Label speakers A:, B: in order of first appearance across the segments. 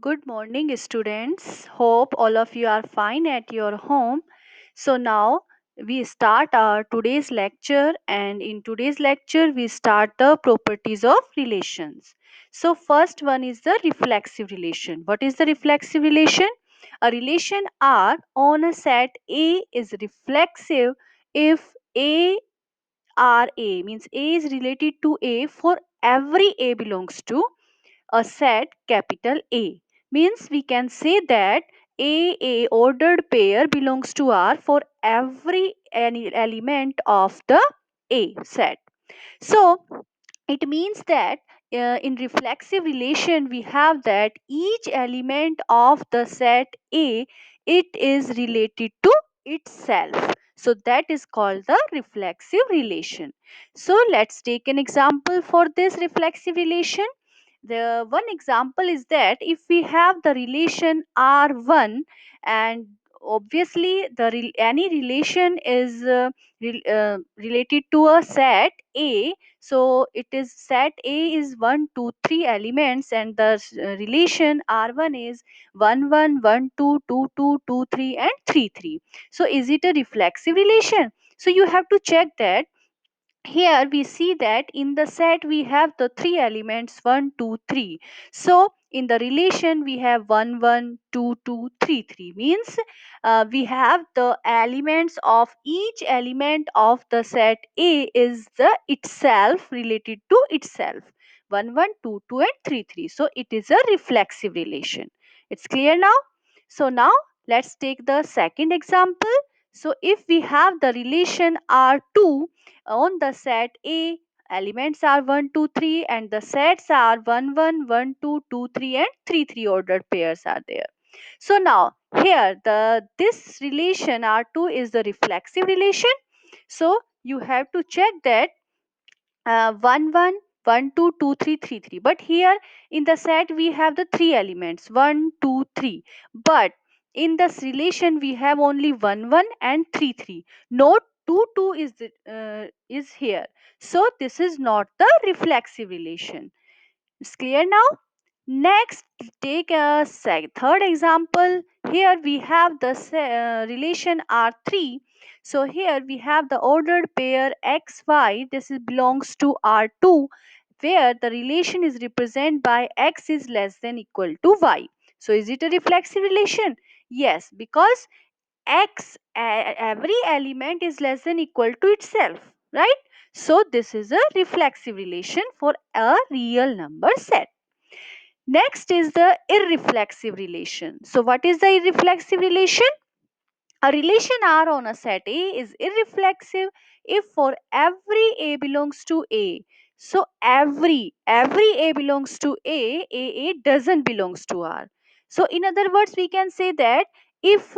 A: Good morning, students. Hope all of you are fine at your home. So, now we start our today's lecture, and in today's lecture, we start the properties of relations. So, first one is the reflexive relation. What is the reflexive relation? A relation R on a set A is reflexive if A means A is related to A for every A belongs to a set capital A. Means we can say that A ordered pair belongs to R for every any element of the A set. So it means that in reflexive relation we have that each element of the set A, it is related to itself. So that is called the reflexive relation. So let's take an example for this reflexive relation. The one example is that if we have the relation R1, and obviously any relation is related to a set A, so it is set A is 1 2 3 elements, and the relation R1 is 1 1 1 2 2 2 2 3 and 3 3. So is it a reflexive relation? So you have to check that. Here we see that in the set we have the three elements 1 2 3. So in the relation we have 1 1 2 2 3 3. Means we have the elements of each element of the set A is the itself related to itself, 1 1 2 2 and 3 3. So it is a reflexive relation. It's clear now. So now let's take the second example. So if we have the relation R2 on the set A, elements are 1 2 3, and the sets are 1 1 1 2 2 3 and 3 3 ordered pairs are there. So now here the this relation R2 is the reflexive relation. So you have to check that 1 1 1 2 2 3 3 3. But here in the set we have the three elements 1 2 3. But in this relation we have only 1 1 and 3 3. No 2 2 is here. So this is not the reflexive relation. It's clear now. Next, take a third example. Here we have the relation R3. So here we have the ordered pair XY. This belongs to R2, where the relation is represented by X is less than equal to Y. So is it a reflexive relation? Yes, because every element is less than equal to itself, right? So this is a reflexive relation for a real number set. Next is the irreflexive relation. So what is the irreflexive relation? A relation R on a set A is irreflexive if for every A belongs to A. So every A belongs to A doesn't belongs to R. So in other words, we can say that if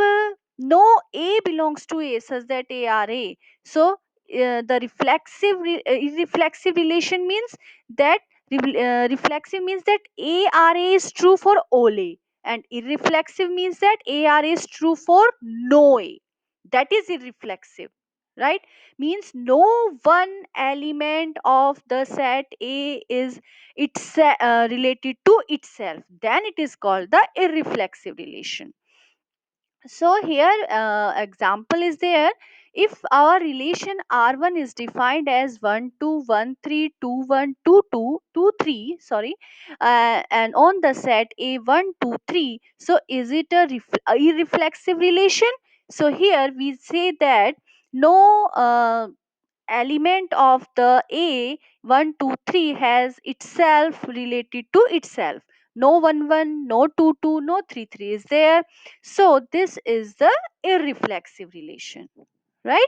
A: no A belongs to A such that A are A, so the irreflexive relation means that reflexive means that A R A is true for all A, and irreflexive means that AR is true for no A. That is irreflexive, right? Means no one element of the set A is related to itself. Then it is called the irreflexive relation. So here example is there. If our relation R1 is defined as 1 2 1 3 2 1 2 2 2 3, sorry, and on the set A 1 2 3, so is it a irreflexive relation? So here we say that no element of the A 1 2 3 has itself related to itself. No 1 1, no 2 2, no 3 3 is there. So this is the irreflexive relation, right?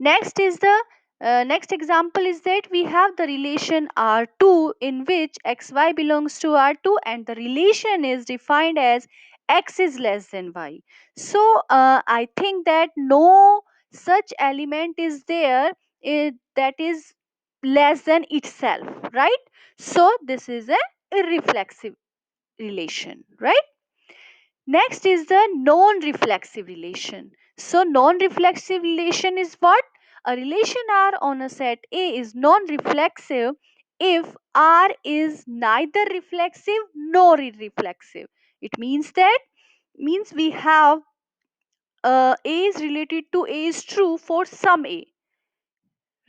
A: Next is the next example is that we have the relation R2 in which xy belongs to R2, and the relation is defined as x is less than y. So I think that no such element is there that is less than itself, right? So this is a irreflexive relation, right? Next is the non-reflexive relation. So non-reflexive relation is what? A relation R on a set A is non-reflexive if R is neither reflexive nor irreflexive. It means we have A is related to A is true for some A,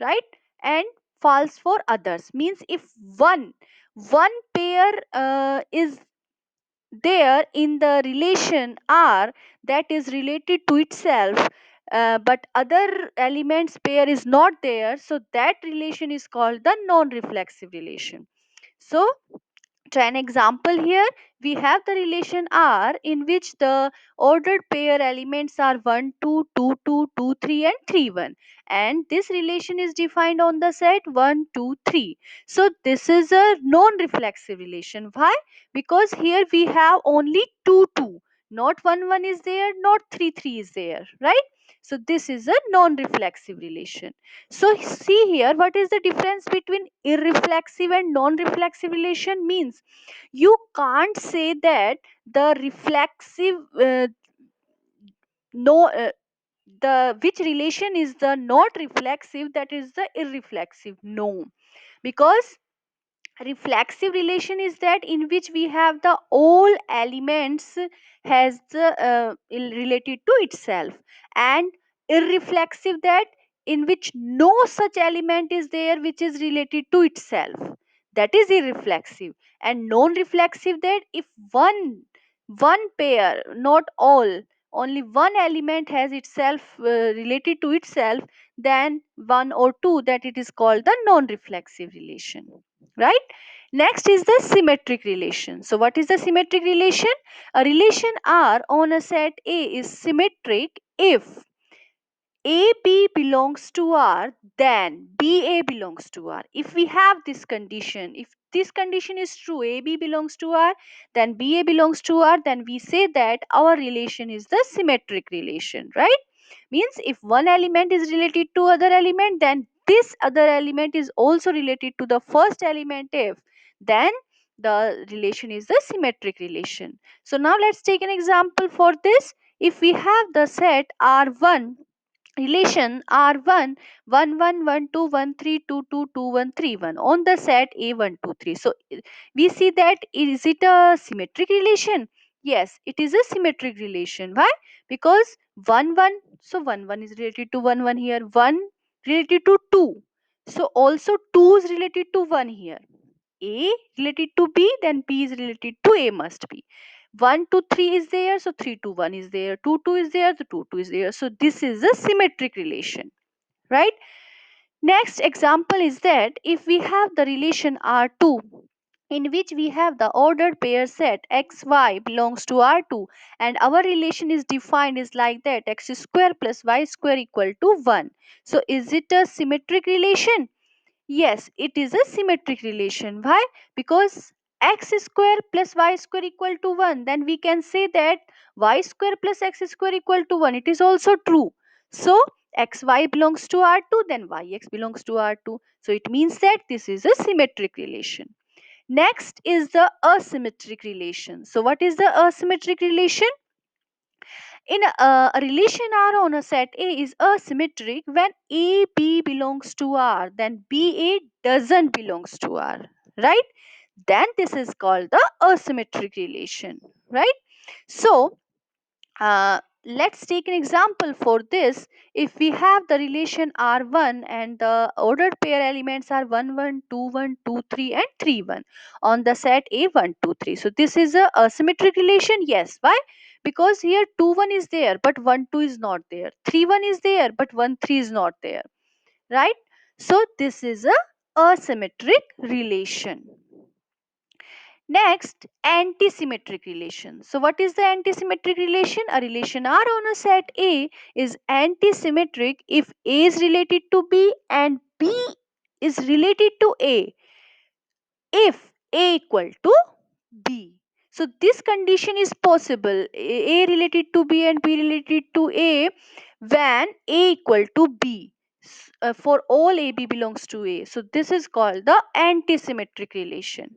A: right, and false for others. Means if one pair is there in the relation R that is related to itself, but other elements pair is not there, so that relation is called the non reflexive relation. So try an example here. We have the relation R in which the ordered pair elements are 1 2 2 2 2 3 and 3 1, and this relation is defined on the set 1 2 3. So this is a non reflexive relation. Why? Because here we have only 2 2, not 1 1 is there, not 3 3 is there, right? So this is a non reflexive relation. So see here, what is the difference between irreflexive and non-reflexive relation? Means you can't say that the reflexive no the which relation is the not reflexive, that is the irreflexive. No, because reflexive relation is that in which we have the all elements has the related to itself, and irreflexive that in which no such element is there which is related to itself, that is irreflexive. And non reflexive that if one pair, not all, only one element has itself related to itself, then one or two, that it is called the non reflexive relation, right? Next is the symmetric relation. So what is the symmetric relation? A relation R on a set A is symmetric if AB belongs to R, then BA belongs to R. If we have this condition, if this condition is true, AB belongs to R, then BA belongs to R, then we say that our relation is the symmetric relation, right? Means if one element is related to other element, then this other element is also related to the first element. If then the relation is the symmetric relation. So now let's take an example for this. If we have the set R1 relation R1 1 1 1 2 1 3 2 2 2 1 3 1 on the set A1 2 3. So we see that, is it a symmetric relation? Yes, it is a symmetric relation. Why? Because 1 1, so 1 1 is related to 1 1 here, 1 related to 2, so also 2 is related to 1 here. A related to B, then B is related to A must be. 1 to 3 is there, so 3 to 1 is there. 2 2 is there, so 2 2 is there. So this is a symmetric relation, right? Next example is that if we have the relation R2 in which we have the ordered pair set xy belongs to R2, and our relation is defined is like that, x square plus y square equal to 1. So is it a symmetric relation? Yes, it is a symmetric relation. Why? Because x square plus y square equal to 1. Then we can say that y square plus x square equal to 1. It is also true. So xy belongs to R2, then yx belongs to R2. So it means that this is a symmetric relation. Next is the asymmetric relation. So what is the asymmetric relation? In a relation R on a set A is asymmetric when AB belongs to R, then BA doesn't belongs to R, right? Then this is called the asymmetric relation, right? So let's take an example for this. If we have the relation R1 and the ordered pair elements are 1 1 2 1 2 3 and 3 1 on the set A 1 2 3. So this is a asymmetric relation. Yes. Why? Because here 2 1 is there but 1 2 is not there. 3 1 is there but 1 3 is not there. Right? So this is a asymmetric relation. Next, antisymmetric relation. So what is the antisymmetric relation? A relation R on a set A is antisymmetric if A is related to B and B is related to A if A equal to B. So this condition is possible, A related to B and B related to A, when A equal to B, for all AB belongs to A. So this is called the antisymmetric relation,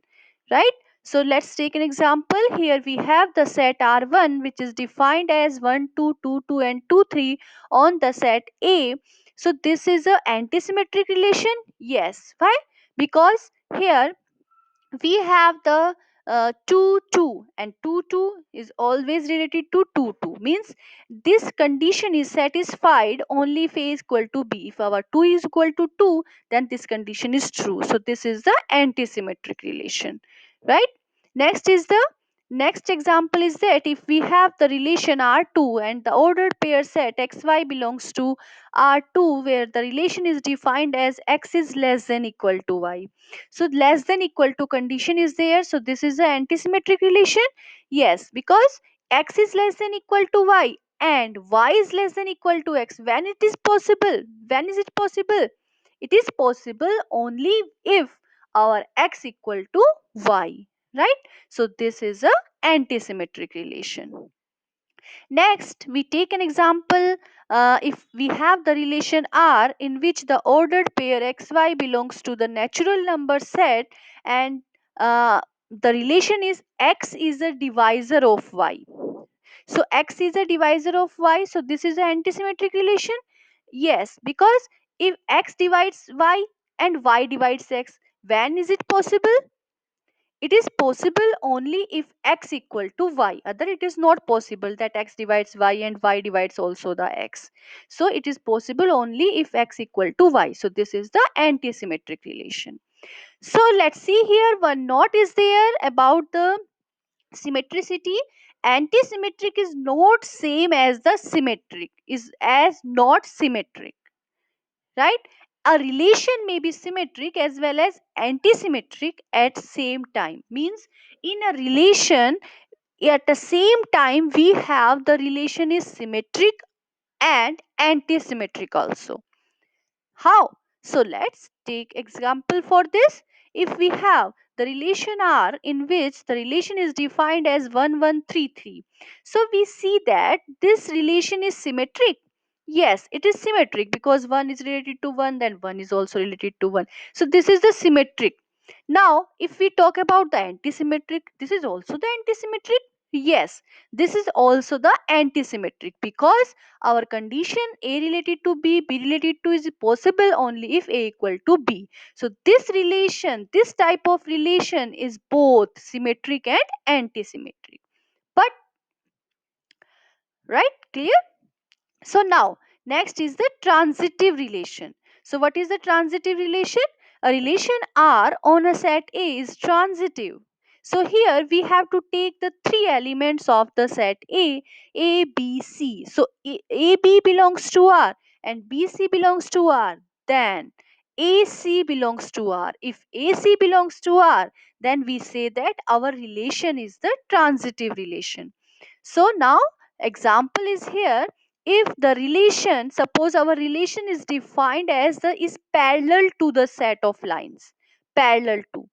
A: right? So let's take an example. Here we have the set R1 which is defined as 1 2 2 2 and 2 3 on the set A. So this is a antisymmetric relation. Yes. Why? Because here we have the 2 2, and 2 2 is always related to 2 2, means this condition is satisfied only if a is equal to b. If our 2 is equal to 2, then this condition is true. So this is the antisymmetric relation, right? Next is the next example is that if we have the relation R2 and the ordered pair set xy belongs to R2, where the relation is defined as x is less than equal to y. So less than equal to condition is there. So this is the antisymmetric relation. Yes, because x is less than equal to y and y is less than equal to x. When it is possible? When is it possible? It is possible only if our x equal to y, right? So this is a antisymmetric relation. Next, we take an example. If we have the relation R in which the ordered pair xy belongs to the natural number set, and the relation is x is a divisor of y. So x is a divisor of y. So this is an antisymmetric relation. Yes, because if x divides y and y divides x, when is it possible? It is possible only if x equal to y. Other it is not possible that x divides y and y divides also the x. So it is possible only if x equal to y. So this is the antisymmetric relation. So let's see here, one note is there about the symmetricity. Antisymmetric is not same as the symmetric, is as not symmetric, right? A relation may be symmetric as well as antisymmetric at same time, means in a relation at the same time we have the relation is symmetric and antisymmetric also. How? So let's take example for this. If we have the relation R in which the relation is defined as 1133, so we see that this relation is symmetric. Yes, it is symmetric because 1 is related to 1, then 1 is also related to 1. So this is the symmetric. Now, if we talk about the antisymmetric, this is also the antisymmetric. Yes, this is also the antisymmetric because our condition a related to b related to is possible only if a equal to b. So this relation, this type of relation is both symmetric and antisymmetric. But right, clear? So now, next is the transitive relation. So what is the transitive relation? A relation R on a set A is transitive. So here we have to take the three elements of the set A, B, C. So A, B belongs to R and B, C belongs to R. Then A, C belongs to R. If A, C belongs to R, then we say that our relation is the transitive relation. So now example is here. If the relation, suppose our relation is defined as the is parallel to the set of lines, parallel to,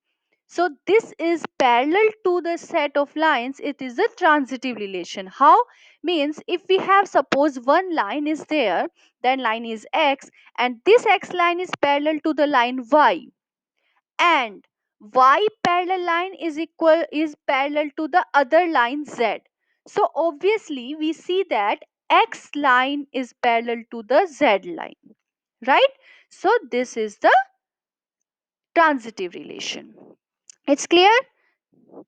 A: so this is parallel to the set of lines, it is a transitive relation. How? Means if we have suppose one line is there, then line is x, and this x line is parallel to the line y, and y parallel line is parallel to the other line z. So obviously we see that x line is parallel to the z line, right? So this is the transitive relation. It's clear?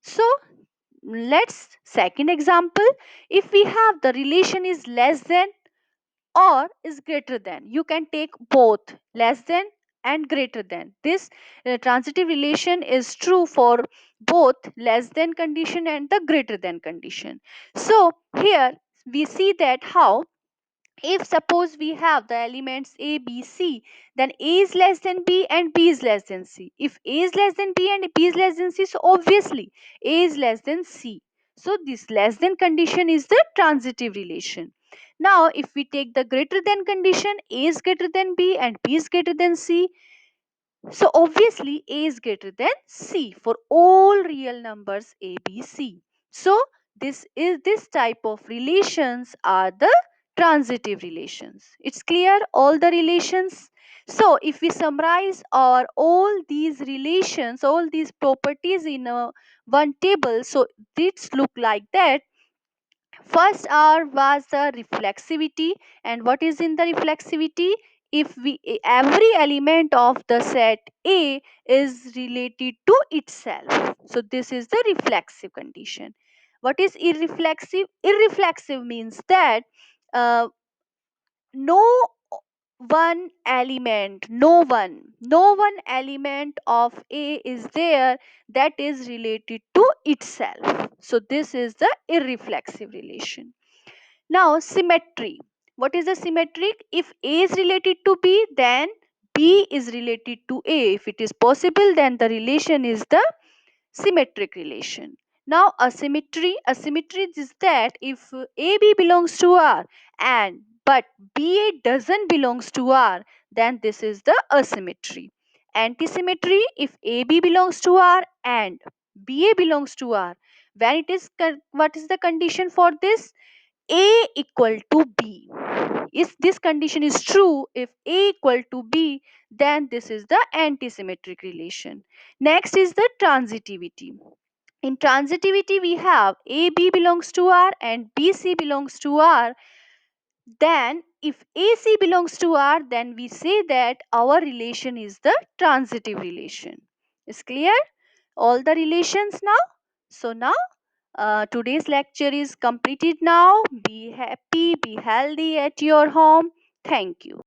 A: So let's second example. If we have the relation is less than or is greater than, you can take both less than and greater than. This transitive relation is true for both less than condition and the greater than condition. So here we see that how, if suppose we have the elements a b c, then a is less than b and b is less than c. If a is less than b and b is less than c, so obviously a is less than c. So this less than condition is the transitive relation. Now if we take the greater than condition, a is greater than b and b is greater than c, so obviously A is greater than C for all real numbers A, B, C. So this type of relations are the transitive relations. It's clear all the relations. So if we summarize all these relations, all these properties in one table, so this look like that. First R was the reflexivity, and what is in the reflexivity? if every element of the set A is related to itself. So this is the reflexive condition. What is irreflexive? Irreflexive means that uh, no no one element of A is there that is related to itself. So this is the irreflexive relation. Now, symmetry. What is the symmetric? If A is related to B, then B is related to A. If it is possible, then the relation is the symmetric relation. Now, asymmetry is that if AB belongs to R and but BA doesn't belongs to R, then this is the asymmetry. Antisymmetry, if AB belongs to R and BA belongs to R, when it is what is the condition for this? A equal to B. If this condition is true, if A equal to B, then this is the antisymmetric relation. Next is the transitivity. In transitivity, we have AB belongs to R and BC belongs to R. Then, if AC belongs to R, then we say that our relation is the transitive relation. Is clear? All the relations now? So now today's lecture is completed now. Be happy, be healthy at your home. Thank you.